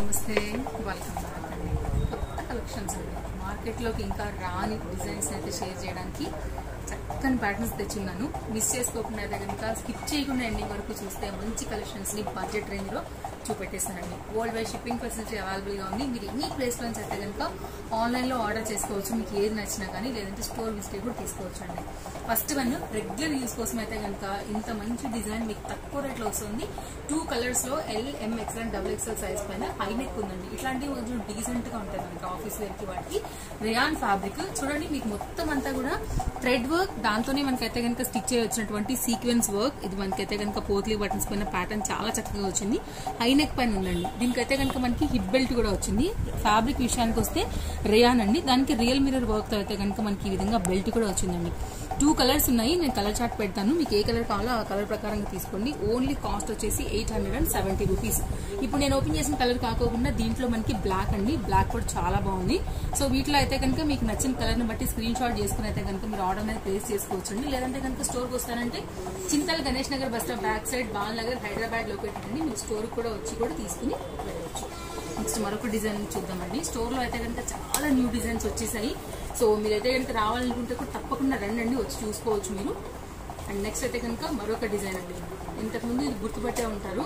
నమస్తే welcome back అండి. కొత్త కలెక్షన్స్ అండి మార్కెట్లోకి ఇంకా రాని డిజైన్స్ అయితే షేర్ చేయడానికి చక్కని ప్యాటర్న్స్ తెచ్చున్నాను. మిస్ చేసుకోకుండా అయితే కనుక స్కిప్ చేయకుండా ఎండింగ్ వరకు చూస్తే మంచి కలెక్షన్స్ ని బడ్జెట్ రేంజ్ లో చూపెట్టేస్తానండి. World wide shipping facility available గా ఉంది. మీరు ఎనీ ప్లేస్ నుంచి అయితే కనుక ఆన్లైన్ లో ఆర్డర్ చేసుకోవచ్చు. మీకు ఏది నచ్చినా కానీ, లేదంటే స్టోర్ విజిట్ కూడా తీసుకోవచ్చు అండి. ఫస్ట్ వన్ రెగ్యులర్ యూస్ కోసం అయితే కనుక ఇంత మంచి డిజైన్ మీకు తక్కువ రేట్ లో వస్తుంది. 2 కలర్స్ లో L, M XL and XXL size పైన హై నెక్ ఉందండి. ఇట్లాంటివి కొంచెం డీసెంట్ గా ఉంటాయి మనకి ఆఫీస్ వేర్ కి. వాటికి రేయాన్ ఫ్యాబ్రిక్ చూడండి, మీకు మొత్తం అంతా కూడా థ్రెడ్ వర్క్, దాంతోనే మనకైతే కనుక స్టిచ్ చేయొచ్చినటువంటి సీక్వెన్స్ వర్క్. ఇది మనకైతే కనుక పోత్లీ బటన్స్ పైన ప్యాటర్న్ చాలా చక్కగా వచ్చింది. హై నెక్ పైన ఉందండి. దీనికైతే కనుక మనకి హిప్ బెల్ట్ కూడా వచ్చింది. ఫ్యాబ్రిక్ విషయానికి వస్తే రేయాన్ అండి. దానికి రియల్ మిర్రర్ వర్క్ తో అయితే కనుక మనకి ఈ విధంగా బెల్ట్ కూడా వచ్చిందండి. 2 కలర్స్ ఉన్నాయి. నేను కలర్ చార్ట్ పెడతాను. మీకు ఏ కలర్ కావాలో ఆ కలర్ ప్రకారంగా తీసుకోండి. ఓన్లీ కాస్ట్ వచ్చేసి 870 రూపీస్. ఇప్పుడు నేను ఓపెన్ చేసిన కలర్ కాకుండా దీంట్లో మనకి బ్లాక్ అండి. బ్లాక్ కూడా చాలా బాగుంది. సో వీటిలో అయితే కనుక మీకు నచ్చిన కలర్ ని బట్టి స్క్రీన్ షాట్ చేసుకుని అయితే కనుక మీరు ఆర్డర్ మీద ప్లేస్ చేసుకోవచ్చు అండి. లేదంటే కనుక స్టోర్ కి వస్తానంటే Chintal Ganesh Nagar bus stop back side Bal Nagar Hyderabad located అండి. మీరు స్టోర్ కూడా వచ్చి కూడా తీసుకుని వెళ్ళవచ్చు. నెక్స్ట్ మరొక డిజైన్ చూద్దామండి. స్టోర్ లో అయితే కనుక చాలా న్యూ డిజైన్స్ వచ్చేసాయి. సో మీరైతే కనుక రావాలనుకుంటే కూడా తప్పకుండా రండి, వచ్చి చూసుకోవచ్చు మీరు. అండ్ నెక్స్ట్ అయితే కనుక మరొక డిజైన్ అండి. ఇంతకుముందు ఇది గుర్తుపట్టే ఉంటారు.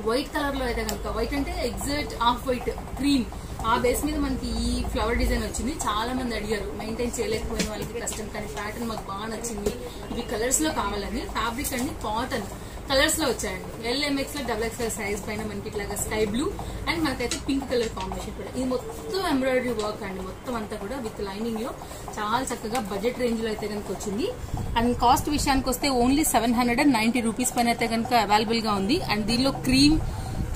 వైట్ కలర్ లో అయితే కనుక, వైట్ అంటే ఎగ్జాక్ట్ ఆఫ్ వైట్ క్రీమ్, ఆ బేస్ మీద మనకి ఈ ఫ్లవర్ డిజైన్ వచ్చింది. చాలా మంది అడిగారు, మెయింటైన్ చేయలేకపోయిన వాళ్ళకి కష్టం, కానీ ప్యాటర్న్ మాకు బాగా నచ్చింది. ఇవి కలర్స్ లో కావాలని. ఫ్యాబ్రిక్ అండి కాటన్ కలర్స్ లో వచ్చాయండి. ఎల్, ఎంఎక్స్ఎల్, XXL సైజ్ పైన మనకి ఇట్లాగా స్కై బ్లూ అండ్ మనకైతే పింక్ కలర్ కాంబినేషన్ కూడా. ఇది మొత్తం ఎంబ్రాయిడరీ వర్క్ అండి. మొత్తం అంతా కూడా విత్ లైనింగ్ లో చాలా చక్కగా బడ్జెట్ రేంజ్ లో అయితే కనుక వచ్చింది. అండ్ కాస్ట్ విషయానికి వస్తే ఓన్లీ 790 రూపీస్ పైన అయితే కనుక అవైలబుల్ గా ఉంది. అండ్ దీనిలో క్రీమ్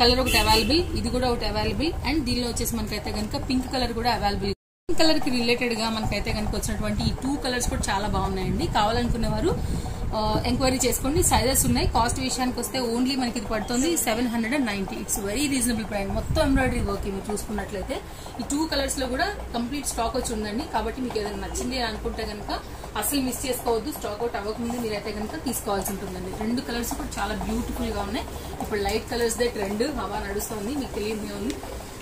కలర్ ఒకటి అవైలబుల్, ఇది కూడా ఒకటి అవైలబుల్. అండ్ దీనిలో వచ్చేసి మనకైతే కనుక పింక్ కలర్ కూడా అవైలబుల్. పింక్ కలర్ కి రిలేటెడ్ గా మనకైతే కనుక వచ్చినటువంటి ఈ 2 కలర్స్ కూడా చాలా బాగున్నాయండి. కావాలనుకునేవారు ఎంక్వైరీ చేసుకోండి. సైజెస్ ఉన్నాయి. కాస్ట్ విషయానికి వస్తే ఓన్లీ మనకి ఇది పడుతుంది 790. It's very reasonable price. మొత్తం ఎంబ్రాయిడరీ వర్క్ మీరు చూసుకున్నట్లయితే ఈ 2 కలర్స్ లో కూడా కంప్లీట్ స్టాక్ వచ్చి ఉందండి. కాబట్టి మీకు ఏదైనా నచ్చింది అనుకుంటే కనుక అసలు మిస్ చేసుకోవద్దు. స్టాక్ అవుట్ అవ్వకముందు మీరైతే కనుక తీసుకోవాల్సి ఉంటుందండి. 2 కలర్స్ కూడా చాలా బ్యూటిఫుల్ గా ఉన్నాయి. ఇప్పుడు లైట్ కలర్స్ దే ట్రెండ్ హవా నడుస్తుంది, మీకు తెలియదు ఉంది.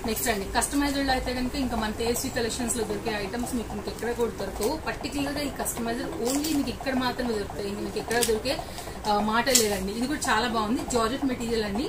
నెక్స్ట్ అండి కస్టమైజర్ లో అయితే కనుక ఇంకా మన తేజస్వి కలెక్షన్స్ లో దొరికే ఐటమ్స్ మీకు ఇంకెక్కడ కూడా దొరకవు. పర్టికులర్ గా ఈ కస్టమైజర్ ఓన్లీ మీకు ఇక్కడ మాత్రమే దొరుకుతాయి. మీకు ఎక్కడ దొరికే మాట లేదండి. ఇది కూడా చాలా బాగుంది. జార్జెట్ మెటీరియల్ అండి.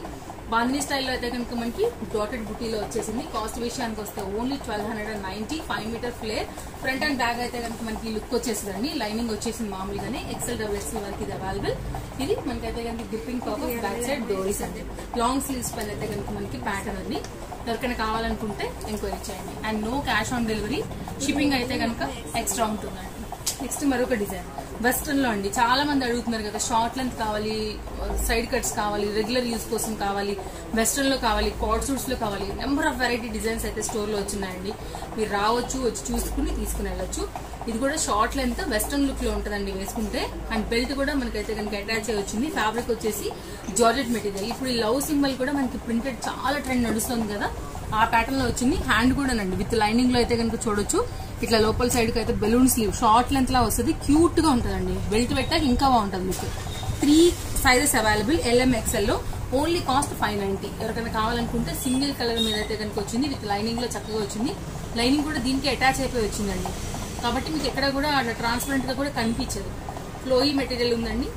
బాందినీ స్టైల్లో అయితే కనుక మనకి డాటెడ్ బుటీలో వచ్చేసింది. కాస్ట్ విషయానికి వస్తే only 1290. 5 metre flare front and back అయితే కనుక మనకి లుక్ వచ్చేసిందండి. లైనింగ్ వచ్చేసింది మామూలుగానే. XL, XXL వరకు ఇది అవైలబుల్. ఇది మనకైతే కనుక గ్రిప్పింగ్ పర్పస్ బ్యాక్ సైడ్ డోరీస్ అండి. లాంగ్ స్లీవ్స్ పైన అయితే కనుక మనకి ప్యాటర్న్ ఉంది. ఎవరికైనా కావాలనుకుంటే ఎంక్వైరీ చేయండి. And no cash on delivery. Shipping అయితే కనుక ఎక్స్ట్రా ఉంటుందండి. నెక్స్ట్ మరొక డిజైన్ వెస్ట్రన్ లో అండి. చాలా మంది అడుగుతున్నారు కదా, షార్ట్ లెంత్ కావాలి, సైడ్ కట్స్ కావాలి, రెగ్యులర్ యూజ్ కోసం కావాలి, వెస్ట్రన్ లో కావాలి, కార్డ్ సూట్స్ లో కావాలి. నెంబర్ ఆఫ్ వెరైటీ డిజైన్స్ అయితే స్టోర్ లో వచ్చినాయండి. మీరు రావచ్చు, వచ్చి చూసుకుని తీసుకుని వెళ్ళొచ్చు. ఇది కూడా షార్ట్ లెంత్ వెస్ట్రన్ లుక్ లో ఉంటుందండి వేసుకుంటే. అండ్ బెల్ట్ కూడా మనకైతే కనుక అటాచ్ అయ్యి వచ్చింది. ఫ్యాబ్రిక్ వచ్చేసి జార్జెట్ మెటీరియల్. ఇప్పుడు ఈ లవ్ సింబల్ కూడా మనకి ప్రింటెడ్ చాలా ట్రెండ్ నడుస్తుంది కదా, ఆ ప్యాటర్న్ లో వచ్చింది. హ్యాండ్ కూడా అండి విత్ లైనింగ్ లో అయితే కనుక చూడొచ్చు. ఇట్లా లోపల సైడ్ కి అయితే బెలూన్ స్లీవ్ షార్ట్ లెంత్ లా వస్తుంది. క్యూట్ గా ఉంటుందండి. బెల్ట్ పెట్టాక ఇంకా బాగుంటుంది మీకు. 3 సైజెస్ అవైలబుల్. LM, XL లో ఓన్లీ కాస్ట్ 590. ఎవరికైనా కావాలనుకుంటే సింగిల్ కలర్ మీద అయితే కనుక వచ్చింది. విత్ లైనింగ్ లో చక్కగా వచ్చింది. లైనింగ్ కూడా దీనికి అటాచ్ అయిపోయి వచ్చిందండి. కాబట్టి మీకు ఎక్కడ కూడా ట్రాన్స్పరెంట్ గా కూడా కనిపించదు. ఫ్లోయీ మెటీరియల్ ఉందండి.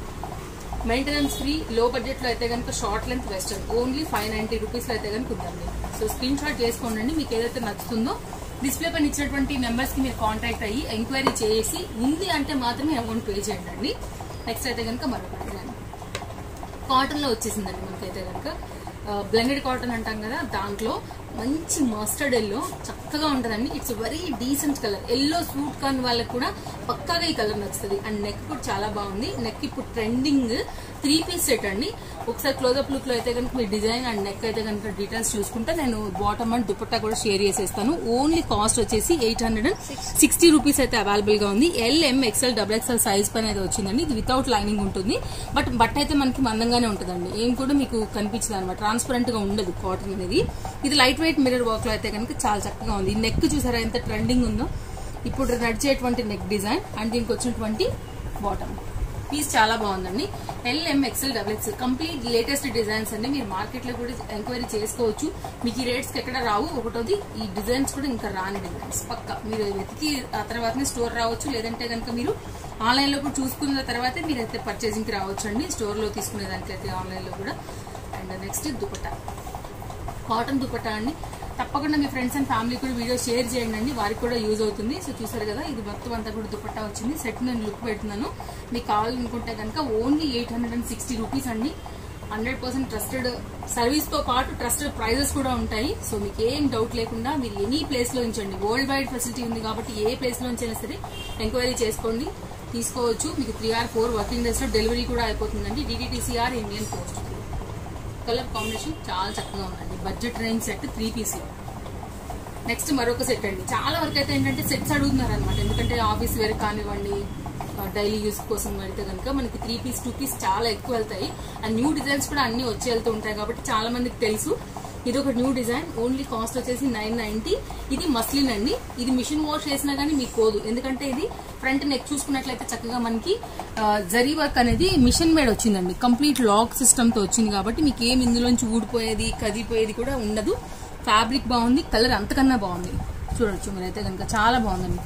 Maintenance free. లో బడ్జెట్ లో అయితే కనుక short length western only 590 rupees లో అయితే కనుక ఉందండి. సో స్క్రీన్ షాట్ చేసుకోండి. మీకు ఏదైతే నచ్చుతుందో డిస్ప్లే పైన ఇచ్చినటువంటి నెంబర్స్ కి మీరు కాంటాక్ట్ అయ్యి ఎంక్వైరీ చేసి ఉంది అంటే మాత్రమే అమౌంట్ పే చేయండి. నెక్స్ట్ అయితే కనుక మరొక కాటన్ లో వచ్చేసిందండి. మనకైతే కనుక బ్లెండెడ్ కాటన్ అంటాం కదా, దాంట్లో మంచి మస్టర్డ్ ఎల్లో చక్కగా ఉంటదండి. It's very decent colour. Yellow suit కాని వాళ్ళకి కూడా పక్కాగా ఈ కలర్ నచ్చుతుంది. అండ్ నెక్ కూడా చాలా బాగుంది. నెక్ ఇప్పుడు ట్రెండింగ్ 3 పీస్ సెట్ అండి. ఒకసారి క్లోజ్అప్ లుక్ లో అయితే కనుక మీ డిజైన్ అండ్ నెక్ అయితే కనుక డీటెయిల్స్ చూసుకుంటే నేను బాటమ్ అండ్ దుపట్టా కూడా షేర్ చేసేస్తాను. ఓన్లీ కాస్ట్ వచ్చేసి 860 రూపీస్ అయితే అవైలబుల్ గా ఉంది. LM, XL, XXL సైజ్ పైన అయితే వచ్చిందండి. ఇది వితౌట్ లైనింగ్ ఉంటుంది. బట్ బట్ట అయితే మనకి మందంగానే ఉంటుందండి. ఏం కూడా మీకు కనిపించదు అనమాట. ట్రాన్స్పరెంట్ గా ఉండదు కాటన్ అనేది. ఇది లైట్ వెయిట్ మిర్రర్ వర్క్ లో అయితే కనుక చాలా చక్కగా ఉంది. నెక్ చూసారా ఎంత ట్రెండింగ్ ఉందో. ఇప్పుడు నడిచేటువంటి నెక్ డిజైన్ అండ్ దీనికి వచ్చినటువంటి బాటమ్ పీస్ చాలా బాగుందండి. LMXL XXL complete latest designs అన్ని మీరు మార్కెట్ లో కూడా ఎంక్వైరీ చేసుకోవచ్చు. మీకు ఈ రేట్స్ కి ఎక్కడ రావు. ఒకటోది ఈ డిజైన్స్ కూడా ఇంకా రాని డిజైన్స్ పక్క మీరు వెతికి ఆ తర్వాతనే స్టోర్ రావచ్చు. లేదంటే కనుక మీరు ఆన్లైన్ లో కూడా చూసుకున్న తర్వాతే మీరైతే పర్చేసింగ్ కి రావచ్చు అండి. స్టోర్ లో తీసుకునే దానికైతే ఆన్లైన్ లో కూడా. And next dupatta, cotton dupatta అండి. తప్పకుండా మీ ఫ్రెండ్స్ అండ్ ఫ్యామిలీ కూడా వీడియో షేర్ చేయండి అండి, వారికి కూడా యూజ్ అవుతుంది. సో చూసారు కదా, ఇది మొత్తం అంతా కూడా దుపట్టా వచ్చింది. సెట్ నేను లుక్ పెడుతున్నాను. మీకు కావాలనుకుంటే కనుక ఓన్లీ 860 రూపీస్ అండి. 100% ట్రస్టెడ్ సర్వీస్ తో పాటు ట్రస్టెడ్ ప్రైజెస్ కూడా ఉంటాయి. సో మీకు ఏం డౌట్ లేకుండా మీరు ఎనీ ప్లేస్ లో ఉంచండి. వరల్డ్ వైడ్ ఫెసిలిటీ ఉంది కాబట్టి ఏ ప్లేస్ లో ఉంచైనా సరే ఎంక్వైరీ చేసుకోండి, తీసుకోవచ్చు. మీకు 3 or 4 వర్కింగ్ డేస్ లో డెలివరీ కూడా అయిపోతుందండి. DDTCR Indian post. Colour combination చాలా చక్కగా ఉందండి. Budget range set 3 piece. Next మరొక సెట్ అండి. చాలా వరకు అయితే ఏంటంటే సెట్స్ అడుగుతున్నారు అనమాట. ఎందుకంటే ఆఫీస్ వేర్ కానివ్వండి, డైలీ యూస్ కోసం వెళ్తే కనుక మనకి 3 పీస్ 2 పీస్ చాలా ఎక్కువ వెళ్తాయి. అండ్ న్యూ డిజైన్స్ కూడా అన్ని వచ్చి వెళ్తూ ఉంటాయి కాబట్టి చాలా మందికి తెలుసు. ఇది ఒక న్యూ డిజైన్. ఓన్లీ కాస్ట్ వచ్చేసి 990. ఇది మస్లిన్ అండి. ఇది మిషన్ వాష్ చేసినా గానీ మీకు పోదు. ఎందుకంటే ఇది ఫ్రంట్ నెక్ చూసుకున్నట్లయితే చక్కగా మనకి జరీ వర్క్ అనేది మిషన్ మేడ్ వచ్చిందండి. కంప్లీట్ లాక్ సిస్టమ్ తో వచ్చింది కాబట్టి మీకు ఏం ఇందులోంచి ఊడిపోయేది కదిలిపోయేది కూడా ఉండదు. ఫ్యాబ్రిక్ బాగుంది, కలర్ అంతకన్నా బాగుంది. చూడొచ్చు మీరైతే కనుక చాలా బాగుందండి.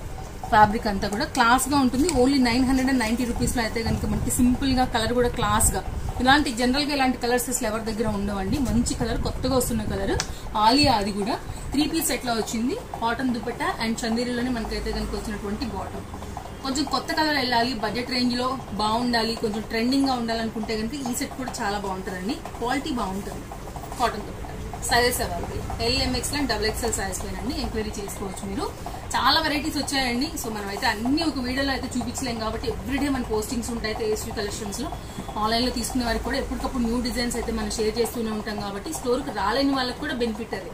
ఫ్యాబ్రిక్ అంతా కూడా క్లాస్ గా ఉంటుంది. ఓన్లీ 990 రూపీస్ లో అయితే కనుక మనకి సింపుల్ గా కలర్ కూడా క్లాస్ గా, ఇలాంటి జనరల్ గా ఇలాంటి కలర్స్ అసలు ఎవరి దగ్గర ఉండవండి. మంచి కలర్, కొత్తగా వస్తున్న కలర్. ఆలియా అది కూడా 3 పీస్ సెట్ లో వచ్చింది. కాటన్ దుపట్టా అండ్ చందేరిలోనే మనకైతే కనుక వచ్చినటువంటి బాటమ్. కొంచెం కొత్త కలర్ వెళ్ళాలి, బడ్జెట్ రేంజ్ లో బాగుండాలి, కొంచెం ట్రెండింగ్ గా ఉండాలనుకుంటే కనుక ఈ సెట్ కూడా చాలా బాగుంటుందండి. క్వాలిటీ బాగుంటుంది. Cotton dupatta sizes available LMXL and XXL size పైనండి. ఎంక్వైరీ చేసుకోవచ్చు మీరు. చాలా వెరైటీస్ వచ్చాయండి. సో మనం అయితే అన్ని ఒక వీడియోలో అయితే చూపించలేం కాబట్టి ఎవ్రీడే మన పోస్టింగ్స్ ఉంటాయి ఏఎస్వి కలెక్షన్స్ లో. ఆన్లైన్ లో తీసుకునే వారికి కూడా ఎప్పటికప్పుడు న్యూ డిజైన్స్ అయితే మనం షేర్ చేస్తూనే ఉంటాం కాబట్టి స్టోర్ కి రాలేని వాళ్ళకి కూడా బెనిఫిట్ అది.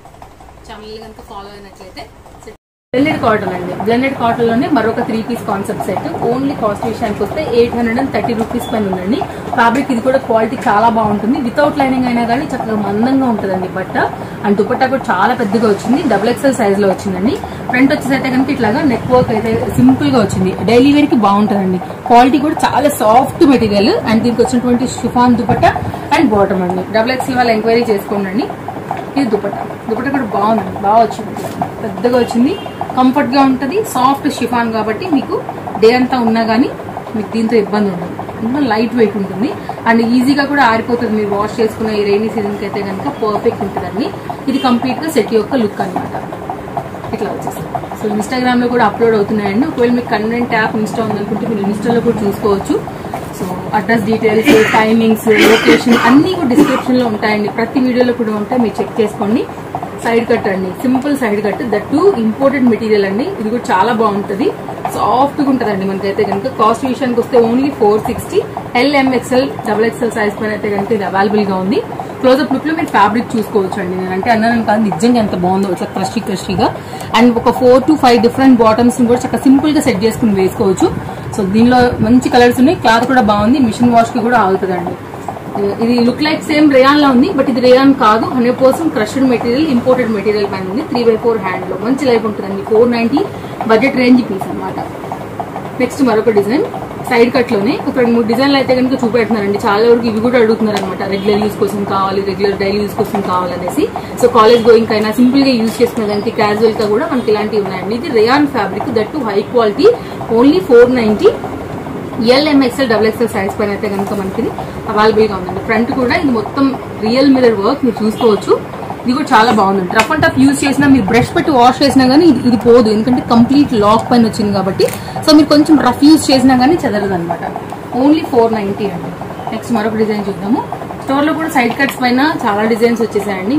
ఛానల్ కనుక ఫాలో అయినట్లయితే. బ్లెండెడ్ కాటన్ అండి. బ్లెండెడ్ కాటన్ లోనే మరొక 3 piece concept set. Only cost విషయానికి వస్తే 830 రూపీస్ పైన ఉందండి. ఫ్యాబ్రిక్ ఇది కూడా క్వాలిటీ చాలా బాగుంటుంది. వితౌట్ లైనింగ్ అయినా కానీ చక్కగా మందంగా ఉంటుందండి బట్ట. అండ్ దుపట్టా కూడా చాలా పెద్దగా వచ్చింది. XXL సైజ్ లో వచ్చిందండి. ఫ్రంట్ వచ్చేసి అయితే కనుక ఇట్లాగా నెక్ వర్క్ అయితే సింపుల్ గా వచ్చింది. డైలీ వేర్ కి బాగుంటుందండి. క్వాలిటీ కూడా చాలా సాఫ్ట్ మెటీరియల్. అండ్ దీనికి వచ్చినటువంటి షిఫాన్ దుపట్టా అండ్ బాటమ్ అండి. XXL వాళ్ళు ఎంక్వైరీ చేసుకోండి. ఇది దుపట్టా. దుపట్టా కూడా బాగుందండి, బాగా వచ్చింది, పెద్దగా వచ్చింది, కంఫర్ట్ గా ఉంటుంది. సాఫ్ట్ షిఫాన్ కాబట్టి మీకు డే అంతా ఉన్నా గానీ మీకు దీంతో ఇబ్బంది ఉండదు. ఇంకా లైట్ వెయిట్ ఉంటుంది అండ్ ఈజీగా కూడా ఆరిపోతుంది. మీరు వాష్ చేసుకున్న ఈ రైనీ సీజన్ కి అయితే కనుక పర్ఫెక్ట్ ఉంటుందండి. ఇది కంప్లీట్ గా సెట్ యొక్క లుక్ అనమాట. ఇట్లా వచ్చేసి సో ఇన్స్టాగ్రామ్ లో కూడా అప్లోడ్ అవుతున్నాయండి. ఒకవేళ మీకు కన్వెంట్ యాప్ ఇన్స్టా ఉందనుకుంటే మీరు ఇన్స్టాలో కూడా చూసుకోవచ్చు. So address details, timings, location అన్ని కూడా డిస్క్రిప్షన్ లో ఉంటాయండి. ప్రతి వీడియోలో కూడా ఉంటాయి, మీరు చెక్ చేసుకోండి. సైడ్ కట్ అండి, simple side cut, that imported material అండి. ఇది కూడా చాలా బాగుంటుంది, సాఫ్ట్ గా ఉంటుందండి. మనకైతే కనుక కాస్ట్ విషయానికి వస్తే ఓన్లీ 460. LMXL XXL సైజ్ పైన అయితే కనుక ఇది అవైలబుల్ గా ఉంది. క్లోజ్అప్ లుక్ లో మీరు ఫ్యాబ్రిక్ చూసుకోవచ్చు అండి. నేను అంటే అన్నాను కాదు, నిజంగా ఎంత బాగుందో ఇట్లా క్రషీగా. అండ్ ఒక 4 to 5 డిఫరెంట్ బాటమ్స్ కూడా చక్కగా సింపుల్ గా సెట్ చేసుకుని వేసుకోవచ్చు. సో దీనిలో మంచి కలర్స్ ఉన్నాయి. క్లాత్ కూడా బాగుంది, మిషన్ వాష్ కి కూడా ఆగుతుందండి. ఇది లుక్ లైక్ సేమ్ రేయాన్ లా ఉంది, బట్ ఇది రేయాన్ కాదు. 100% క్రష్డ్ మెటీరియల్, ఇంపోర్టెడ్ మెటీరియల్ పైన ఉంది. 3x4 హ్యాండ్ లో మంచి లైఫ్ ఉంటుందండి. 490 బడ్జెట్ రేంజ్ పీస్ అనమాట. నెక్స్ట్ మరొక డిజైన్ సైడ్ కట్ లోనే ఒక 2-3 డిజైన్లు అయితే కనుక చూపెడుతున్నారండి. చాలా వరకు ఇవి కూడా అడుగుతున్నారు అనమాట. రెగ్యులర్ యూస్ కోసం కావాలి, రెగ్యులర్ డైలీ యూస్ కోసం కావాలనేసి. సో కాలేజ్ గోయింగ్ అయినా సింపుల్ గా యూజ్ చేసుకునే దానికి క్యాజువల్ గా కూడా మనకి ఇలాంటివి ఉన్నాయండి. ఇది rayon fabric, that high quality. Only 490. LMXL XXL size పైన అయితే కనుక మనకి అవైలబుల్ గా ఉందండి. ఫ్రంట్ కూడా ఇది మొత్తం రియల్ మిర్రర్ వర్క్ మీరు చూసుకోవచ్చు. ఇది కూడా చాలా బాగుందండి. రఫ్ అండ్ టఫ్ యూజ్ చేసినా, మీరు బ్రష్ పెట్టి వాష్ చేసినా గానీ ఇది పోదు, ఎందుకంటే కంప్లీట్ లాక్ పైన వచ్చింది కాబట్టి. సో మీరు కొంచెం రఫ్ యూజ్ చేసినా గానీ చెదరదు అనమాట. ఓన్లీ 490 అండి. నెక్స్ట్ మరొక డిజైన్ చూద్దాము. స్టోర్ లో కూడా సైడ్ కట్స్ పైన చాలా డిజైన్స్ వచ్చేసాయండి.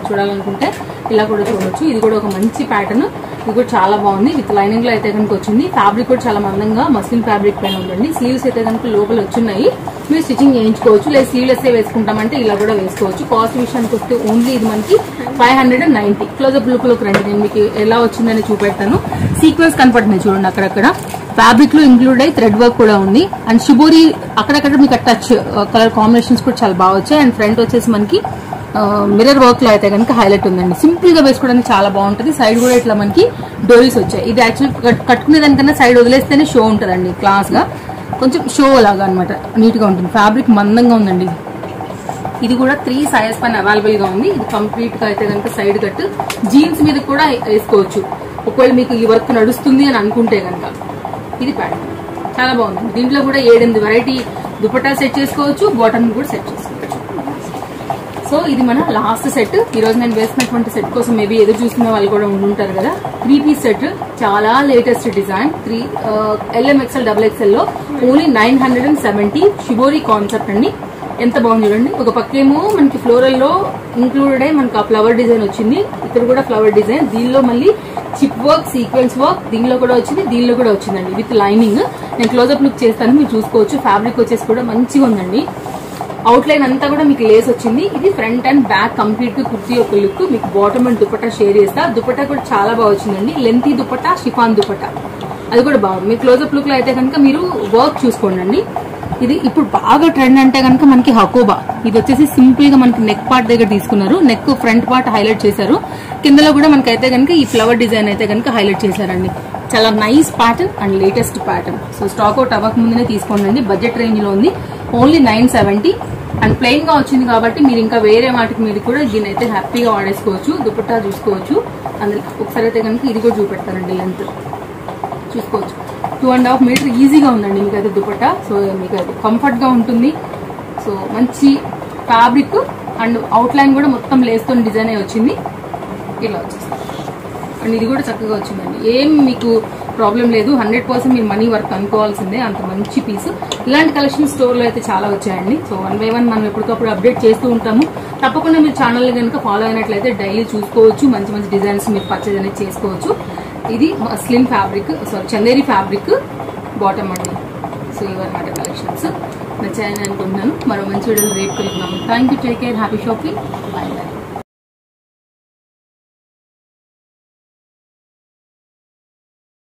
చూడాలనుకుంటే ఇలా కూడా చూడొచ్చు. ఇది కూడా ఒక మంచి ప్యాటర్న్. ఇది కూడా చాలా బాగుంది. విత్ లైనింగ్ లో అయితే కనుక వచ్చింది. ఫ్యాబ్రిక్ కూడా చాలా మందంగా మస్లిన్ ఫ్యాబ్రిక్ పైన ఉందండి. స్లీవ్స్ అయితే కనుక లోపల వచ్చున్నాయి. మీరు స్టిచింగ్ చేయించుకోవచ్చు, లేదా స్లీవ్లెస్ వేసుకుంటామంటే ఇలా కూడా వేసుకోవచ్చు. కాస్ట్ విషయానికి వస్తే ఓన్లీ ఇది మనకి 590. క్లోజ్అప్ లుక్ లోకి రండి, నేను మీకు ఎలా వచ్చిందని చూపెడతాను. సీక్వెన్స్ కనపడుతున్నాయి చూడండి అక్కడక్కడ. ఫ్యాబ్రిక్ లో ఇంక్లూడ్ అయ్యి థ్రెడ్ వర్క్ కూడా ఉంది. అండ్ షిబోరి అక్కడక్కడ మీకు టచ్ కలర్ కాంబినేషన్స్ కూడా చాలా బాగా వచ్చాయి. అండ్ ఫ్రంట్ వచ్చేసి మనకి మిర్రర్ వర్క్ లో అయితే కనుక హైలైట్ ఉందండి. సింపుల్ గా వేసుకోవడానికి చాలా బాగుంటుంది. సైడ్ కూడా ఇట్లా మనకి డోరీస్ వచ్చాయి. ఇది యాక్చువల్ కట్టుకునే దానికన్నా సైడ్ వదిలేస్తేనే షో ఉంటుందండి క్లాస్ గా. కొంచెం షో లాగా అనమాట, నీట్గా ఉంటుంది. ఫ్యాబ్రిక్ మందంగా ఉందండి. ఇది కూడా 3 సైజెస్ పైన అవైలబుల్ గా ఉంది. ఇది కంప్లీట్ గా అయితే కనుక సైడ్ కట్, జీన్స్ మీద కూడా వేసుకోవచ్చు ఒకవేళ మీకు ఈ వర్క్ నడుస్తుంది అని అనుకుంటే కనుక. ఇది ప్యాటర్న్ చాలా బాగుంది. దీంట్లో కూడా 7-8 వెరైటీ దుపట్టా సెట్ చేసుకోవచ్చు, బాటమ్ కూడా సెట్ చేసుకోవచ్చు. సో ఇది మన లాస్ట్ సెట్. ఈ రోజు నేను వేసినటువంటి సెట్ కోసం మేబీ ఎదురు చూస్తున్న వాళ్ళు కూడా ఉండుంటారు కదా. 3 పీస్ సెట్, చాలా లేటెస్ట్ డిజైన్. LMXL XXL లో ఓన్లీ 970. షిబోరి కాన్సెప్ట్ అండి. ఎంత బాగుంది చూడండి. ఒక పక్కేమో మనకి ఫ్లోరల్ లో ఇంక్లూడెడ్ మనకి ఆ ఫ్లవర్ డిజైన్ వచ్చింది. ఇక్కడ కూడా ఫ్లవర్ డిజైన్, దీనిలో మళ్ళీ చిప్ వర్క్, సీక్వెన్స్ వర్క్ దీనిలో కూడా వచ్చింది, దీనిలో కూడా వచ్చిందండి విత్ లైనింగ్. నేను క్లోజ్అప్ లుక్ చేస్తాను, మీరు చూసుకోవచ్చు. ఫ్యాబ్రిక్ వచ్చేసి కూడా మంచిగా ఉందండి. అవుట్ లైన్ అంతా కూడా మీకు లేస్ వచ్చింది. ఇది ఫ్రంట్ అండ్ బ్యాక్ కంప్లీట్ గా కుర్తీ ఒక లుక్. మీకు బాటమ్ అండ్ దుపట్టా షేర్ చేస్తా. దుపట్టా కూడా చాలా బాగా వచ్చిందండి. లెంతీ దుపట్టా, షిఫాన్ దుపట్టా, అది కూడా బాగుంది. మీ క్లోజ్అప్ లుక్ లో అయితే కనుక మీరు వర్క్ చూసుకోండి. ఇది ఇప్పుడు బాగా ట్రెండ్ అంటే కనుక మనకి హకోబా. ఇది వచ్చేసి సింపుల్ గా మనకి నెక్ పార్ట్ దగ్గర తీసుకున్నారు, నెక్ ఫ్రంట్ పార్ట్ హైలైట్ చేశారు. కిందలో కూడా మనకైతే కనుక ఈ ఫ్లవర్ డిజైన్ అయితే కనుక హైలైట్ చేశారండి. చాలా nice pattern and latest pattern. So stock out అవ్వక ముందునే తీసుకోండి. బడ్జెట్ రేంజ్ లో ఉంది, ఓన్లీ 970. అండ్ ప్లెయిన్ గా వచ్చింది కాబట్టి మీరు ఇంకా వేరే వాటికి మీరు కూడా దీన్ని అయితే హ్యాపీగా వాడేసుకోవచ్చు. దుపట్టా చూసుకోవచ్చు. అందులో ఒకసారి అయితే కనుక ఇది కూడా చూపెడతారండి. లెంత్ చూసుకోవచ్చు, 2.5 మీటర్ ఈజీగా ఉందండి మీకు అయితే దుపట్టా. సో మీకు అయితే కంఫర్ట్ గా ఉంటుంది. సో మంచి ఫ్యాబ్రిక్ అండ్ అవుట్ లైన్ కూడా మొత్తం లేస్తో డిజైన్ అయి వచ్చింది. ఇలా వచ్చేస్తుంది. అండ్ ఇది కూడా చక్కగా వచ్చిందండి. ఏం మీకు ప్రాబ్లం లేదు. 100% మీరు మనీ వర్క్ అనుకోవాల్సిందే, అంత మంచి పీస్. ఇలాంటి కలెక్షన్ స్టోర్ లో అయితే చాలా వచ్చాయండి. సో 1 by 1 మనం ఎప్పటికప్పుడు అప్డేట్ చేస్తూ ఉంటాము. తప్పకుండా మీరు ఛానల్ కనుక ఫాలో అయినట్లయితే డైలీ చూసుకోవచ్చు. మంచి మంచి డిజైన్స్ మీరు పర్చేజ్ అనేది చేసుకోవచ్చు. ఇది slim fabric, sari Chanderi fabric bottom అండి. సో ఇవన్నమాట కలెక్షన్స్. నచ్చాయని అనుకుంటున్నాను. మరో మంచి వీడియోలో రేపు కలుగుతున్నాము. Thank you, take care, happy shopping, bye by.